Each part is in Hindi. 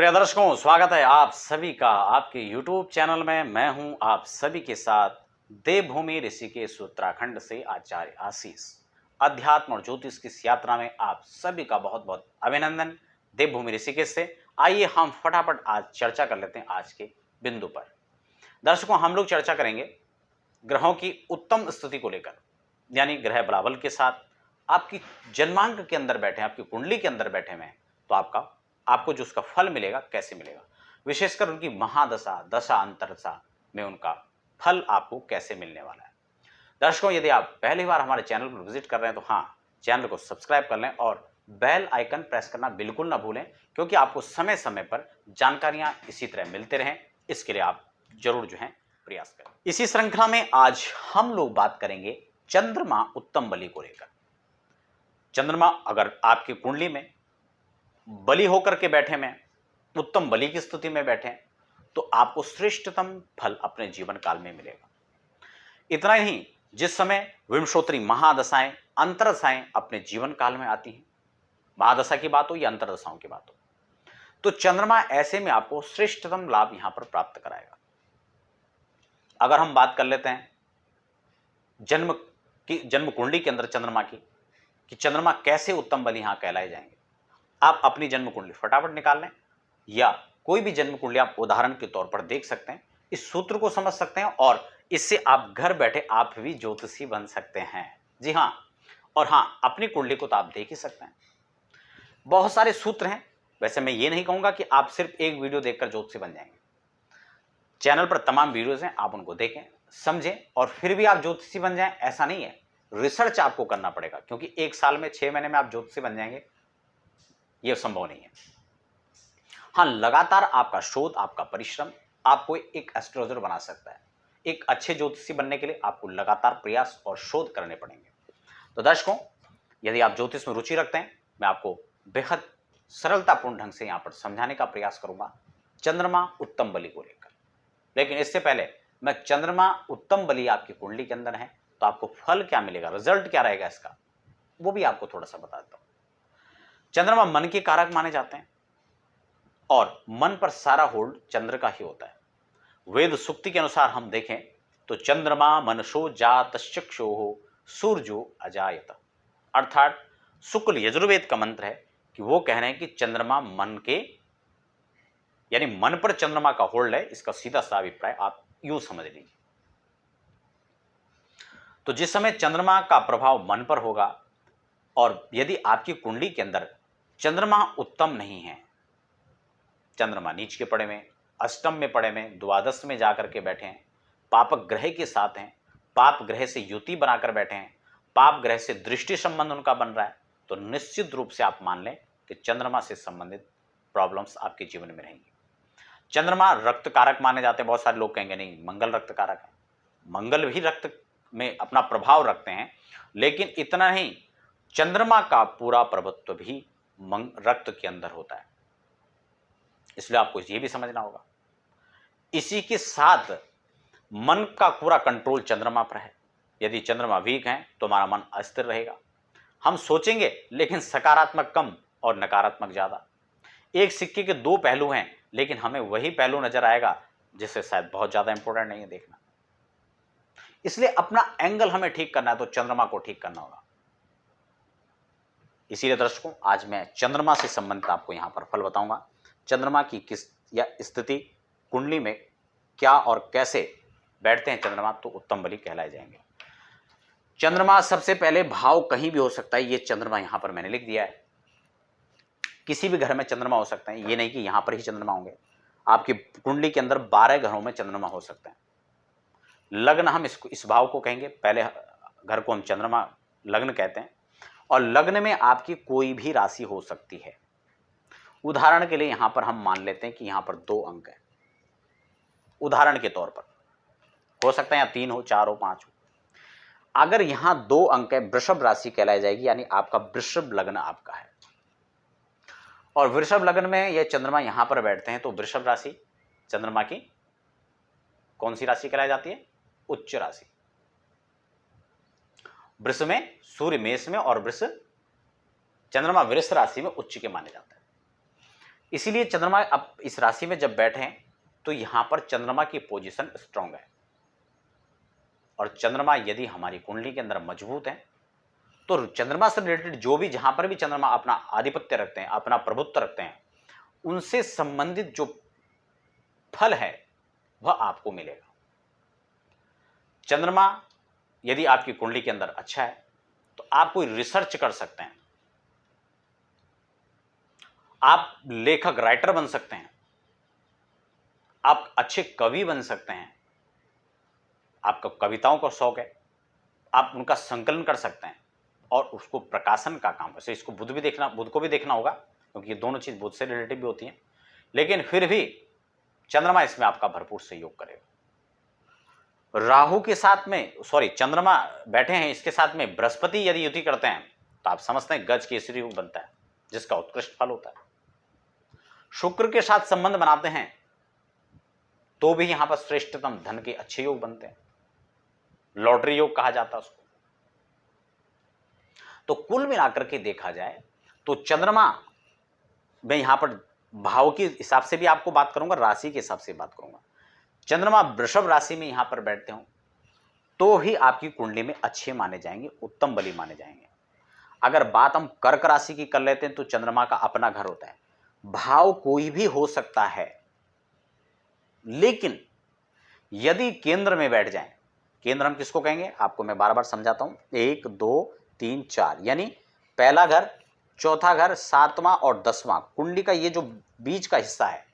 प्रिय दर्शकों, स्वागत है आप सभी का आपके YouTube चैनल में। मैं हूं आप सभी के साथ देवभूमि ऋषिकेश उत्तराखंड से आचार्य आशीष। अध्यात्म और ज्योतिष की इस यात्रा में आप सभी का बहुत बहुत अभिनंदन। देवभूमि ऋषिकेश से आइए हम फटाफट आज चर्चा कर लेते हैं आज के बिंदु पर। दर्शकों, हम लोग चर्चा करेंगे ग्रहों की उत्तम स्थिति को लेकर, यानी ग्रह बलाबल के साथ आपकी जन्मांक के अंदर बैठे, आपकी कुंडली के अंदर बैठे हुए हैं, तो आपको जो उसका फल मिलेगा कैसे मिलेगा, विशेषकर उनकी महादशा, दशा, अंतरदशा में उनका फल आपको कैसे मिलने वाला है। दर्शकों, यदि आप पहली बार हमारे चैनल पर विजिट कर रहे हैं तो हाँ, चैनल को सब्सक्राइब कर लें और बेल आइकन प्रेस करना बिल्कुल ना भूलें, क्योंकि आपको समय समय पर जानकारियां इसी तरह मिलते रहें। इसके लिए आप जरूर जो है प्रयास करें। इसी श्रृंखला में आज हम लोग बात करेंगे चंद्रमा उत्तम बलि को लेकर। चंद्रमा अगर आपकी कुंडली में बलि होकर के बैठे में, उत्तम बलि की स्थिति में बैठे, तो आपको श्रेष्ठतम फल अपने जीवन काल में मिलेगा। इतना ही, जिस समय विंशोत्तरी महादशाएं, अंतरदशाएं अपने जीवन काल में आती हैं, महादशा की बात हो या अंतरदशाओं की बात हो, तो चंद्रमा ऐसे में आपको श्रेष्ठतम लाभ यहां पर प्राप्त कराएगा। अगर हम बात कर लेते हैं जन्म कुंडली के अंदर चंद्रमा की, कि चंद्रमा कैसे उत्तम बलि यहां कहलाए जाएंगे, आप अपनी जन्म कुंडली फटाफट निकाल लें या कोई भी जन्म कुंडली आप उदाहरण के तौर पर देख सकते हैं, इस सूत्र को समझ सकते हैं और इससे आप घर बैठे आप भी ज्योतिषी बन सकते हैं। जी हाँ, और हाँ, अपनी कुंडली को तो आप देख ही सकते हैं। बहुत सारे सूत्र हैं। वैसे मैं ये नहीं कहूंगा कि आप सिर्फ एक वीडियो देखकर ज्योतिषी बन जाएंगे। चैनल पर तमाम वीडियोज हैं, आप उनको देखें, समझें और फिर भी आप ज्योतिषी बन जाएं, ऐसा नहीं है। रिसर्च आपको करना पड़ेगा, क्योंकि एक साल में 6 महीने में आप ज्योतिषी बन जाएंगे यह संभव नहीं है। हाँ, लगातार आपका शोध, आपका परिश्रम आपको एक एस्ट्रोलॉजर बना सकता है। एक अच्छे ज्योतिषी बनने के लिए आपको लगातार प्रयास और शोध करने पड़ेंगे। तो दर्शकों, यदि आप ज्योतिष में रुचि रखते हैं, मैं आपको बेहद सरलतापूर्ण ढंग से यहां पर समझाने का प्रयास करूंगा चंद्रमा उत्तम बलि को लेकर। लेकिन इससे पहले मैं चंद्रमा उत्तम बलि आपकी कुंडली के अंदर है तो आपको फल क्या मिलेगा, रिजल्ट क्या रहेगा इसका, वो भी आपको थोड़ा सा बता देता हूं। चंद्रमा मन के कारक माने जाते हैं और मन पर सारा होल्ड चंद्र का ही होता है। वेद सूक्ति के अनुसार हम देखें तो चंद्रमा मनसो जातश्चक्षुः सूर्यो अजायत, अर्थात शुक्ल यजुर्वेद का मंत्र है कि वो कह रहे हैं कि चंद्रमा मन के, यानी मन पर चंद्रमा का होल्ड है। इसका सीधा सा अभिप्राय आप यूं समझ लीजिए। तो जिस समय चंद्रमा का प्रभाव मन पर होगा और यदि आपकी कुंडली के अंदर चंद्रमा उत्तम नहीं है, चंद्रमा नीच के पड़े में, अष्टम में पड़े में, द्वादश में जाकर के बैठे हैं, पापक ग्रह के साथ हैं, पाप ग्रह से युति बनाकर बैठे हैं, पाप ग्रह से दृष्टि संबंध उनका बन रहा है, तो निश्चित रूप से आप मान लें कि चंद्रमा से संबंधित प्रॉब्लम्स आपके जीवन में रहेंगी। चंद्रमा रक्त कारक माने जाते हैं। बहुत सारे लोग कहेंगे नहीं, मंगल रक्त कारक है। मंगल भी रक्त में अपना प्रभाव रखते हैं, लेकिन इतना ही, चंद्रमा का पूरा प्रभुत्व भी रक्त के अंदर होता है, इसलिए आपको ये भी समझना होगा। इसी के साथ मन का पूरा कंट्रोल चंद्रमा पर है। यदि चंद्रमा वीक है तो हमारा मन अस्थिर रहेगा, हम सोचेंगे लेकिन सकारात्मक कम और नकारात्मक ज्यादा। एक सिक्के के दो पहलू हैं, लेकिन हमें वही पहलू नजर आएगा जिससे शायद बहुत ज्यादा इंपॉर्टेंट नहीं है देखना। इसलिए अपना एंगल हमें ठीक करना है तो चंद्रमा को ठीक करना होगा। इसीलिए दर्शकों, आज मैं चंद्रमा से संबंधित आपको यहां पर फल बताऊंगा। चंद्रमा की किस या स्थिति कुंडली में क्या और कैसे बैठते हैं चंद्रमा तो उत्तम बलि कहलाए जाएंगे। चंद्रमा सबसे पहले भाव कहीं भी हो सकता है, ये चंद्रमा यहां पर मैंने लिख दिया है। किसी भी घर में चंद्रमा हो सकता है, ये नहीं कि यहां पर ही चंद्रमा होंगे। आपकी कुंडली के अंदर 12 घरों में चंद्रमा हो सकते हैं। लग्न हम इस भाव को कहेंगे, पहले घर को हम चंद्रमा लग्न कहते हैं, और लग्न में आपकी कोई भी राशि हो सकती है। उदाहरण के लिए यहां पर हम मान लेते हैं कि यहां पर 2 अंक है, उदाहरण के तौर पर हो सकता है या 3 हो, 4 हो, 5 हो। अगर यहां 2 अंक है, वृषभ राशि कहलाई जाएगी, यानी आपका वृषभ लग्न आपका है। और वृषभ लग्न में यह चंद्रमा यहां पर बैठते हैं, तो वृषभ राशि चंद्रमा की कौन सी राशि कहलाई जाती है? उच्च राशि। वृष में सूर्य मेष में और चंद्रमा वृष राशि में उच्च के माने जाता है। इसीलिए चंद्रमा अब इस राशि में जब बैठे हैं तो यहां पर चंद्रमा की पोजीशन स्ट्रांग है, और चंद्रमा यदि हमारी कुंडली के अंदर मजबूत है तो चंद्रमा से रिलेटेड जो भी, जहां पर भी चंद्रमा अपना आधिपत्य रखते हैं, अपना प्रभुत्व रखते हैं, उनसे संबंधित जो फल है वह आपको मिलेगा। चंद्रमा यदि आपकी कुंडली के अंदर अच्छा है तो आप कोई रिसर्च कर सकते हैं, आप लेखक राइटर बन सकते हैं, आप अच्छे कवि बन सकते हैं, आपका कविताओं का शौक है, आप उनका संकलन कर सकते हैं और उसको प्रकाशन का काम। वैसे इसको बुध को भी देखना होगा, क्योंकि ये दोनों चीज बुध से रिलेटिव भी होती हैं, लेकिन फिर भी चंद्रमा इसमें आपका भरपूर सहयोग करेगा। राहु के साथ में, चंद्रमा बैठे हैं, इसके साथ में बृहस्पति यदि युति करते हैं तो आप समझते हैं गज केसरी योग बनता है, जिसका उत्कृष्ट फल होता है। शुक्र के साथ संबंध बनाते हैं तो भी यहां पर श्रेष्ठतम धन के अच्छे योग बनते हैं, लॉटरी योग कहा जाता है उसको। तो कुल मिलाकर के देखा जाए तो चंद्रमा, मैं यहां पर भाव के हिसाब से भी आपको बात करूंगा, राशि के हिसाब से बात करूंगा। चंद्रमा वृषभ राशि में यहां पर बैठते हो तो ही आपकी कुंडली में अच्छे माने जाएंगे, उत्तम बली माने जाएंगे। अगर बात हम कर्क राशि की कर लेते हैं तो चंद्रमा का अपना घर होता है, भाव कोई भी हो सकता है, लेकिन यदि केंद्र में बैठ जाए, केंद्र हम किसको कहेंगे आपको मैं बार बार समझाता हूं, 1 2 3 4, यानी पहला घर, चौथा घर, 7वां और 10वां, कुंडली का ये जो बीच का हिस्सा है,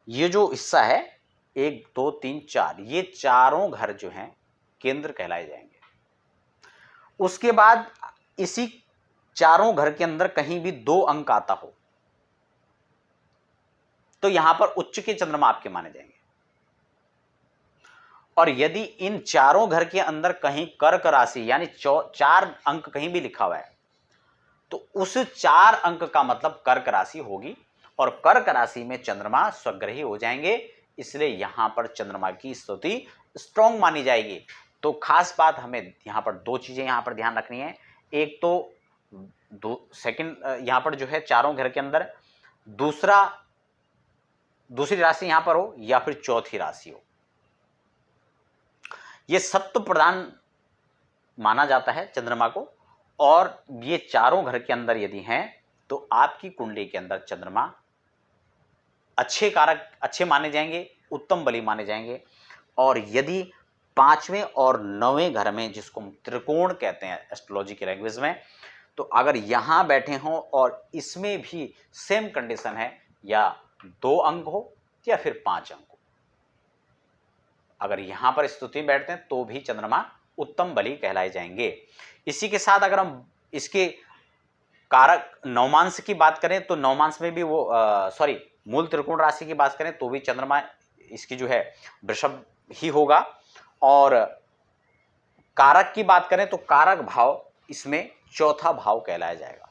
ये जो हिस्सा है 1 2 3 4, ये चारों घर जो हैं केंद्र कहलाए जाएंगे। उसके बाद इसी चारों घर के अंदर कहीं भी 2 अंक आता हो तो यहां पर उच्च के चंद्रमा आपके माने जाएंगे। और यदि इन चारों घर के अंदर कहीं कर्क राशि यानी 4 अंक कहीं भी लिखा हुआ है तो उस 4 अंक का मतलब कर्क राशि होगी, और कर्क राशि में चंद्रमा स्वग्रही हो जाएंगे, इसलिए यहां पर चंद्रमा की स्थिति स्ट्रांग मानी जाएगी। तो खास बात हमें यहां पर 2 चीजें यहां पर ध्यान रखनी है। एक तो यहां पर जो है चारों घर के अंदर दूसरी राशि यहां पर हो या फिर चौथी राशि हो, यह सत्व प्रदान माना जाता है चंद्रमा को। और ये चारों घर के अंदर यदि हैं तो आपकी कुंडली के अंदर चंद्रमा अच्छे कारक, अच्छे माने जाएंगे, उत्तम बली माने जाएंगे। और यदि 5वें और 9वें घर में, जिसको हम त्रिकोण कहते हैं एस्ट्रोलॉजी की लैंग्वेज में, तो अगर यहां बैठे हों और इसमें भी सेम कंडीशन है, या 2 अंक हो या फिर 5 अंक हो, अगर यहां पर स्थिति में बैठते हैं तो भी चंद्रमा उत्तम बली कहलाए जाएंगे। इसी के साथ अगर हम इसके कारक नवमांश की बात करें तो नवमांश में भी मूल त्रिकोण राशि की बात करें तो भी चंद्रमा इसकी जो है वृषभ ही होगा। और कारक की बात करें तो कारक भाव इसमें चौथा भाव कहलाया जाएगा।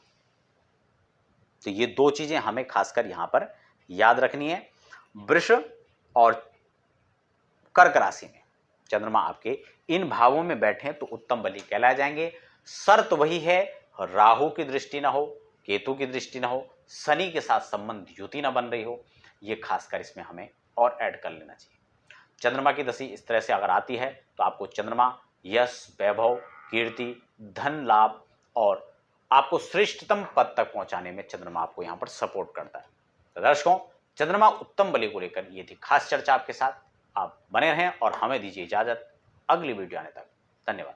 तो ये 2 चीजें हमें खासकर यहां पर याद रखनी है। वृष और कर्क राशि में चंद्रमा आपके इन भावों में बैठे तो उत्तम बली कहलाए जाएंगे। शर्त वही है, राहु की दृष्टि ना हो, केतु की दृष्टि ना हो, शनि के साथ संबंध युति ना बन रही हो, ये खासकर इसमें हमें और ऐड कर लेना चाहिए। चंद्रमा की दशा इस तरह से अगर आती है तो आपको चंद्रमा यश, वैभव, कीर्ति, धन लाभ और आपको श्रेष्ठतम पद तक पहुंचाने में चंद्रमा आपको यहां पर सपोर्ट करता है। तो दर्शकों, चंद्रमा उत्तम बली को लेकर ये थी खास चर्चा आपके साथ। आप बने रहें और हमें दीजिए इजाजत अगली वीडियो आने तक। धन्यवाद।